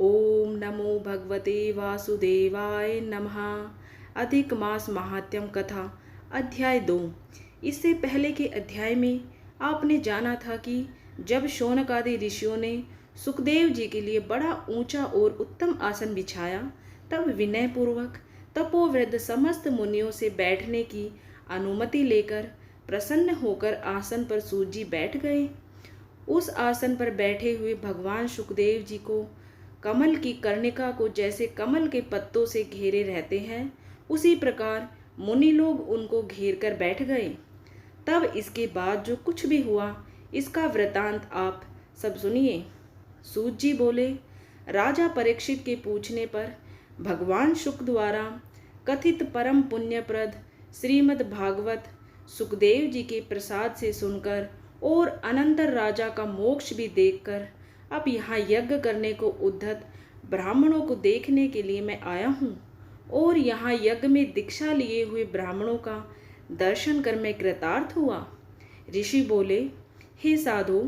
ओम नमो भगवते वासुदेवाय नमः। अधिक मास महात्म्यम कथा अध्याय 2। इससे पहले के अध्याय में आपने जाना था कि जब शौनक आदि ऋषियों ने सुखदेव जी के लिए बड़ा ऊंचा और उत्तम आसन बिछाया, तब विनय पूर्वक तपोवृद्ध समस्त मुनियों से बैठने की अनुमति लेकर प्रसन्न होकर आसन पर सूत जी बैठ गए। उस आसन पर बैठे हुए भगवान सुखदेव जी को कमल की कर्णिका को जैसे कमल के पत्तों से घेरे रहते हैं, उसी प्रकार मुनि लोग उनको घेर कर बैठ गए। तब इसके बाद जो कुछ भी हुआ, इसका वृतांत आप सब सुनिए। सूत जी बोले, राजा परीक्षित के पूछने पर भगवान शुक द्वारा कथित परम पुण्यप्रद श्रीमद् भागवत सुखदेव जी के प्रसाद से सुनकर और अनंतर राजा का मोक्ष भी देखकर अब यहाँ यज्ञ करने को उद्धत ब्राह्मणों को देखने के लिए मैं आया हूँ, और यहाँ यज्ञ में दीक्षा लिए हुए ब्राह्मणों का दर्शन कर मैं कृतार्थ हुआ। ऋषि बोले, हे साधु,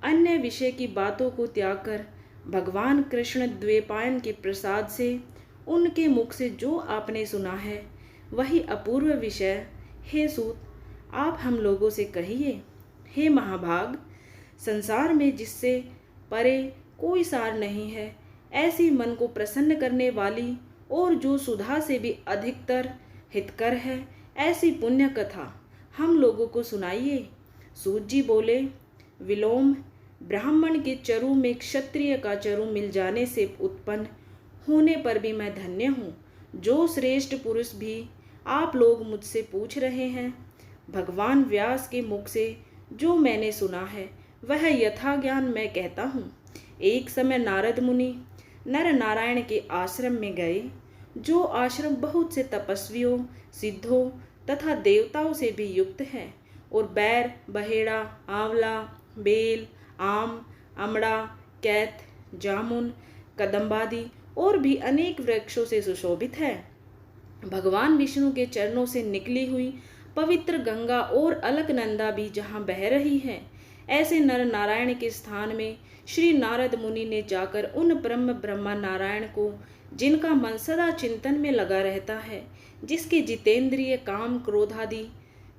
अन्य विषय की बातों को त्याग कर भगवान कृष्ण द्वैपायन के प्रसाद से उनके मुख से जो आपने सुना है, वही अपूर्व विषय हे सूत आप हम लोगों से कहिए। हे महाभाग, संसार में जिससे परे कोई सार नहीं है, ऐसी मन को प्रसन्न करने वाली और जो सुधा से भी अधिकतर हितकर है, ऐसी पुण्य कथा हम लोगों को सुनाइए। सूत जी बोले, विलोम ब्राह्मण के चरु में क्षत्रिय का चरु मिल जाने से उत्पन्न होने पर भी मैं धन्य हूँ। जो श्रेष्ठ पुरुष भी आप लोग मुझसे पूछ रहे हैं, भगवान व्यास के मुख से जो मैंने सुना है, वह यथा ज्ञान मैं कहता हूँ। एक समय नारद मुनि नर नारायण के आश्रम में गए, जो आश्रम बहुत से तपस्वियों, सिद्धों तथा देवताओं से भी युक्त है, और बैर, बहेड़ा, आंवला, बेल, आम, अमड़ा, कैथ, जामुन, कदम्बादि और भी अनेक वृक्षों से सुशोभित है। भगवान विष्णु के चरणों से निकली हुई पवित्र गंगा और अलकनंदा भी जहाँ बह रही है, ऐसे नर नारायण के स्थान में श्री नारद मुनि ने जाकर उन ब्रह्म ब्रह्मा नारायण को, जिनका मन सदा चिंतन में लगा रहता है, जिसके जितेंद्रिय काम क्रोधादि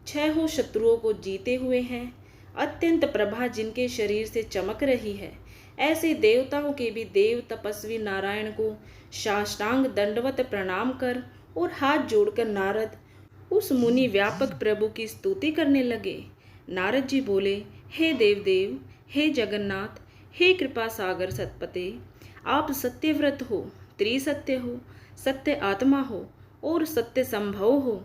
6 शत्रुओं को जीते हुए हैं, अत्यंत प्रभा जिनके शरीर से चमक रही है, ऐसे देवताओं के भी देव तपस्वी नारायण को साष्टांग दंडवत प्रणाम कर और हाथ जोड़कर नारद उस मुनि व्यापक प्रभु की स्तुति करने लगे। नारद जी बोले, हे देवदेव, हे जगन्नाथ, हे कृपा सागर सतपते, आप सत्यव्रत हो, त्रिसत्य हो, सत्य आत्मा हो और सत्य संभव हो।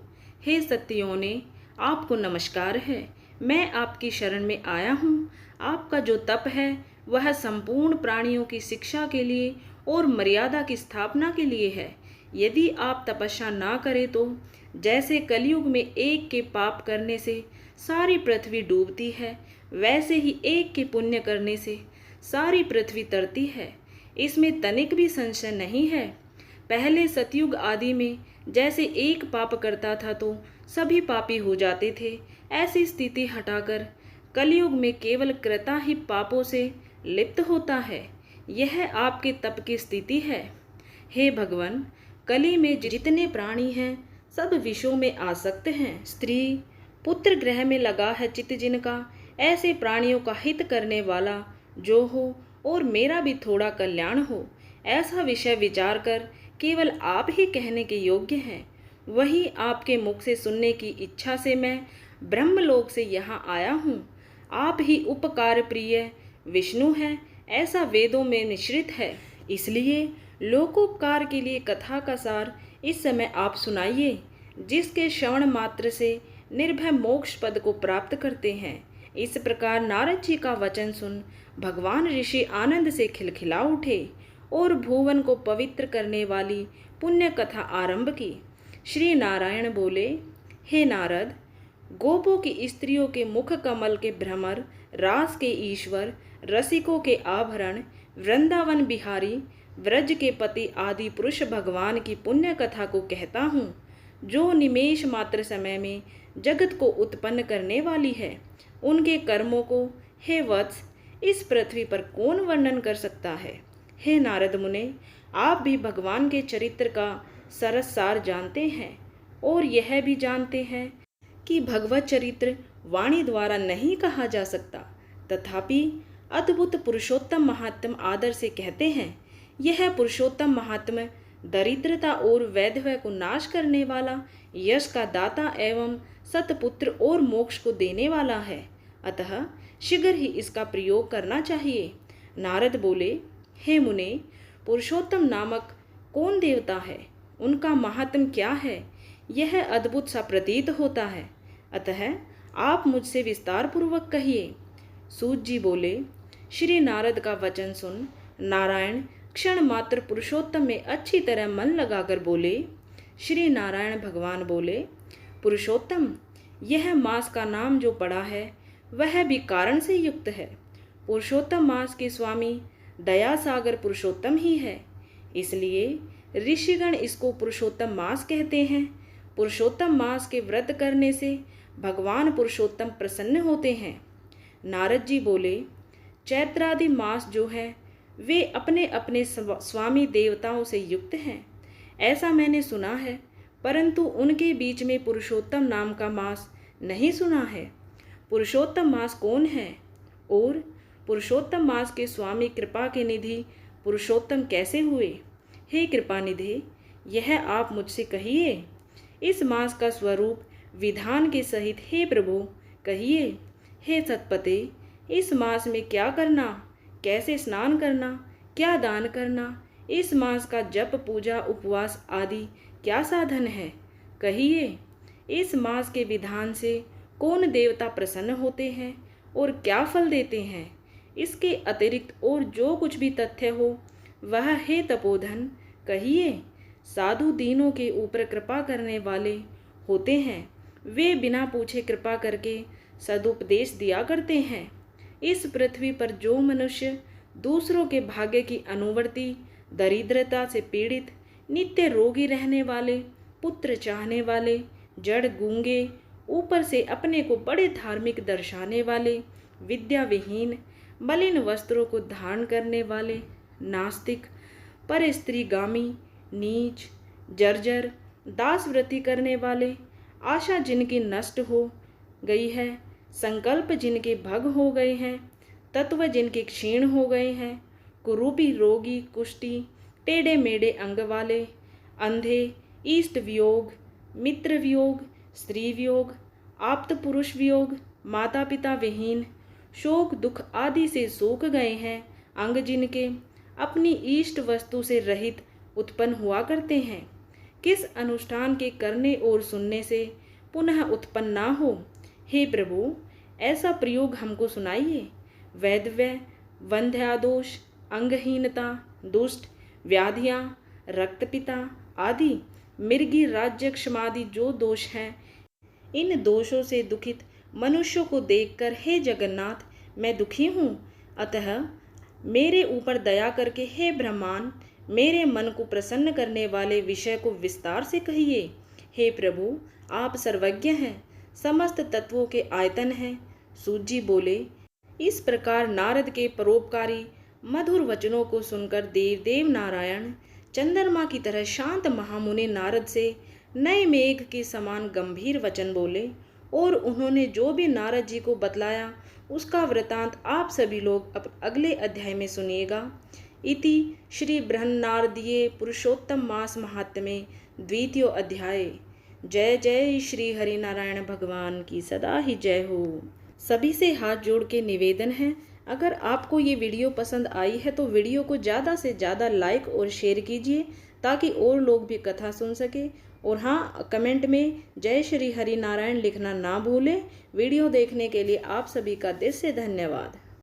हे सत्योने, आपको नमस्कार है। मैं आपकी शरण में आया हूँ। आपका जो तप है, वह संपूर्ण प्राणियों की शिक्षा के लिए और मर्यादा की स्थापना के लिए है। यदि आप तपस्या ना करें तो जैसे कलयुग में एक के पाप करने से सारी पृथ्वी डूबती है, वैसे ही एक के पुण्य करने से सारी पृथ्वी तरती है। इसमें तनिक भी संशय नहीं है। पहले सतयुग आदि में जैसे एक पाप करता था तो सभी पापी हो जाते थे, ऐसी स्थिति हटाकर कलयुग में केवल कृता ही पापों से लिप्त होता है। यह आपके तप की स्थिति है। हे भगवान, कली में जितने प्राणी हैं, सब विषयों में आसक्त हैं। स्त्री पुत्र ग्रह में लगा है चित्त जिनका, ऐसे प्राणियों का हित करने वाला जो हो और मेरा भी थोड़ा कल्याण हो, ऐसा विषय विचार कर केवल आप ही कहने के योग्य हैं। वही आपके मुख से सुनने की इच्छा से मैं ब्रह्मलोक से यहाँ आया हूँ। आप ही उपकार प्रिय विष्णु हैं, ऐसा वेदों में निश्चित है। इसलिए लोकोपकार के लिए कथा का सार इस समय आप सुनाइए, जिसके श्रवण मात्र से निर्भय मोक्ष पद को प्राप्त करते हैं। इस प्रकार नारद जी का वचन सुन भगवान ऋषि आनंद से खिलखिला उठे और भुवन को पवित्र करने वाली पुण्य कथा आरंभ की। श्री नारायण बोले, हे नारद, गोपों की स्त्रियों के मुख कमल के भ्रमर, रास के ईश्वर, रसिकों के आभरण, वृंदावन बिहारी, व्रज के पति आदि पुरुष भगवान की पुण्य कथा को कहता हूँ, जो निमेष मात्र समय में जगत को उत्पन्न करने वाली है। उनके कर्मों को हे वत्स इस पृथ्वी पर कौन वर्णन कर सकता है। हे नारद मुने, आप भी भगवान के चरित्र का सरस सार जानते हैं और यह भी जानते हैं कि भगवत चरित्र वाणी द्वारा नहीं कहा जा सकता, तथापि अद्भुत पुरुषोत्तम महात्म आदर से कहते हैं। यह पुरुषोत्तम महात्म दरिद्रता और वैधव्य को नाश करने वाला, यश का दाता एवं सतपुत्र और मोक्ष को देने वाला है, अतः शीघ्र ही इसका प्रयोग करना चाहिए। नारद बोले, हे मुने, पुरुषोत्तम नामक कौन देवता है, उनका महात्म क्या है, यह अद्भुत सा प्रतीत होता है, अतः आप मुझसे विस्तार पूर्वक कहिए। सूत जी बोले, श्री नारद का वचन सुन नारायण क्षण मात्र पुरुषोत्तम में अच्छी तरह मन लगाकर बोले। श्री नारायण भगवान बोले, पुरुषोत्तम, यह मास का नाम जो पड़ा है वह भी कारण से युक्त है। पुरुषोत्तम मास के स्वामी दया सागर पुरुषोत्तम ही है, इसलिए ऋषिगण इसको पुरुषोत्तम मास कहते हैं। पुरुषोत्तम मास के व्रत करने से भगवान पुरुषोत्तम प्रसन्न होते हैं। नारद जी बोले, चैत्रादि मास जो है वे अपने अपने स्वामी देवताओं से युक्त हैं, ऐसा मैंने सुना है, परंतु उनके बीच में पुरुषोत्तम नाम का मास नहीं सुना है। पुरुषोत्तम मास कौन है और पुरुषोत्तम मास के स्वामी कृपा के निधि पुरुषोत्तम कैसे हुए? हे कृपा निधि, यह आप मुझसे कहिए। इस मास का स्वरूप विधान के सहित हे प्रभु कहिए। हे सतपते, इस मास में क्या करना, कैसे स्नान करना, क्या दान करना, इस मास का जप पूजा उपवास आदि क्या साधन है, कहिए। इस मास के विधान से कौन देवता प्रसन्न होते हैं और क्या फल देते हैं, इसके अतिरिक्त और जो कुछ भी तथ्य हो वह हे तपोधन कहिए। साधु दीनों के ऊपर कृपा करने वाले होते हैं, वे बिना पूछे कृपा करके सदुपदेश दिया करते हैं। इस पृथ्वी पर जो मनुष्य दूसरों के भाग्य की अनुवर्ती, दरिद्रता से पीड़ित, नित्य रोगी रहने वाले, पुत्र चाहने वाले, जड़ गूंगे, ऊपर से अपने को बड़े धार्मिक दर्शाने वाले, विद्या विहीन, मलिन वस्त्रों को धारण करने वाले, नास्तिक, पर स्त्रीगामी, नीच, जर्जर, दासव्रती करने वाले, आशा जिनकी नष्ट हो गई है, संकल्प जिनके भंग हो गए हैं, तत्व जिनके क्षीण हो गए हैं, कुरूपी, रोगी, कुष्ठी, टेढ़े मेढ़े अंग वाले, अंधे, इष्ट वियोग, मित्र वियोग, स्त्री वियोग, आप्त पुरुष वियोग, माता पिता विहीन, शोक दुख आदि से सूख गए हैं, अंग जिनके अपनी इष्ट वस्तु से रहित उत्पन्न हुआ करते हैं, किस अनुष्ठान के करने और सुनने से पुनः उत्पन्न ना हो, हे प्रभु ऐसा प्रयोग हमको सुनाइए। वैधव्य, वंध्यादोष, अंगहीनता, दुष्ट, व्याधियाँ, रक्तपिता आदि, मृगी, राज्य क्षमादि जो दोष हैं, इन दोषों से दुखित मनुष्यों को देखकर हे जगन्नाथ मैं दुखी हूँ, अतः मेरे ऊपर दया करके हे ब्रह्मान मेरे मन को प्रसन्न करने वाले विषय को विस्तार से कहिए। हे प्रभु आप सर्वज्ञ हैं, समस्त तत्वों के आयतन हैं। सूत जी बोले, इस प्रकार नारद के परोपकारी मधुर वचनों को सुनकर देव नारायण चंद्रमा की तरह शांत महामुनि नारद से नए मेघ के समान गंभीर वचन बोले और उन्होंने जो भी नारद जी को बतलाया उसका वृतांत आप सभी लोग अब अगले अध्याय में सुनिएगा। इति श्री बृहन्नारदीये पुरुषोत्तम मास महात्म्ये द्वितीयो अध्याय। जय जय श्री हरिनारायण भगवान की सदा ही जय हो। सभी से हाथ जोड़ के निवेदन है, अगर आपको ये वीडियो पसंद आई है तो वीडियो को ज़्यादा से ज़्यादा लाइक और शेयर कीजिए ताकि और लोग भी कथा सुन सके। और हाँ, कमेंट में जय श्री हरिनारायण लिखना ना भूलें। वीडियो देखने के लिए आप सभी का दिल से धन्यवाद।